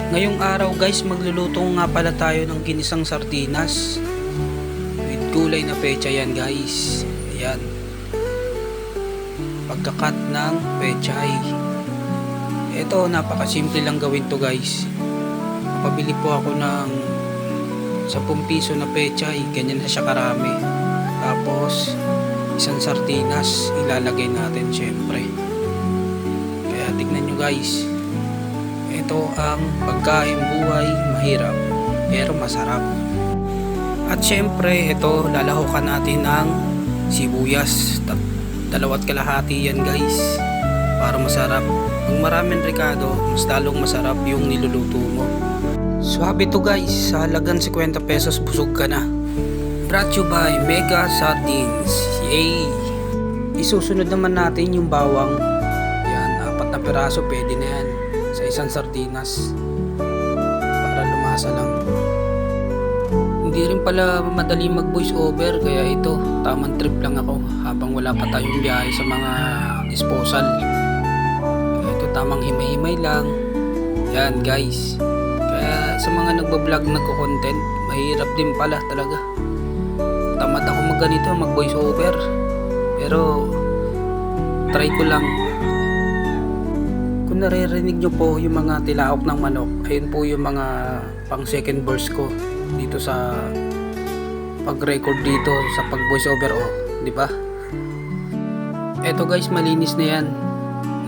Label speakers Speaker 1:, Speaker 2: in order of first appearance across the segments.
Speaker 1: Ngayong araw guys, magluluto nga pala tayo ng ginisang sardinas with gulay na pecha yan guys. Ayan, pagkakat ng pechay. Ito, napakasimple lang gawin to guys. Pabili po ako ng 10 piso na pechay, ganyan na siya karami. Tapos isang sardinas ilalagay natin syempre. Kaya tignan nyo guys, ito ang pagkain buhay, mahirap pero masarap. At syempre ito, lalahukan natin ng sibuyas, 2.5 yan guys, para masarap. Kung maraming rekado, mas lalong masarap yung niluluto mo. Swabe to guys, sa halagang 50 pesos busog ka na. Brought to you by Mega Sardines. Yay! Isusunod naman natin yung bawang. Yan, 4 na piraso, pwede na yan sa isang sardinas para lumasa lang. Hindi rin pala madali mag voice over, kaya ito, tamang trip lang ako habang wala pa tayong biyahe sa mga disposal. Kaya ito, tamang himay-himay lang. Yan guys, kaya sa mga nagbablog, nagko-content, mahirap din pala talaga. Tamad ako magganito, mag voice over, pero try ko lang. Kung naririnig nyo po yung mga tilaok ng manok, ayun po yung mga pang second verse ko dito sa pag-record dito sa pag voice over, di ba? Eto guys, malinis na yan.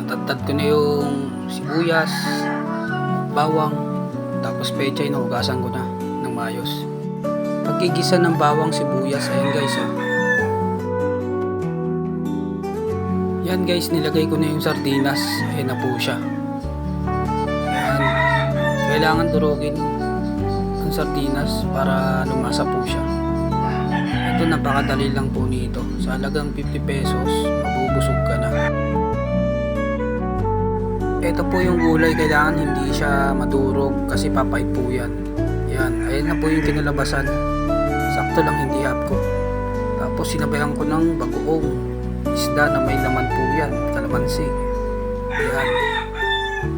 Speaker 1: Natatad ko na yung sibuyas, bawang, tapos pechay, nahugasan ko na ng maayos. Pagigisa ng bawang, sibuyas, ayun guys, Yan guys, nilagay ko na yung sardinas. Ayan na po siya. Ayan. Kailangan durugin ang sardinas para lumasa po siya. Ito, napakadali lang po nito. Sa halagang 50 pesos, mabubusog ka na. Ito po yung gulay, kailangan hindi siya madurog kasi papait po yan. Ayan, ayan na po yung kinalabasan. Sakto lang, hindi half cook. Tapos sinabayan ko ng bagoong isda na may laman po yan, kalamansi. Ayan,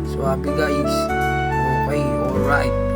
Speaker 1: swabe guys. Okay, alright.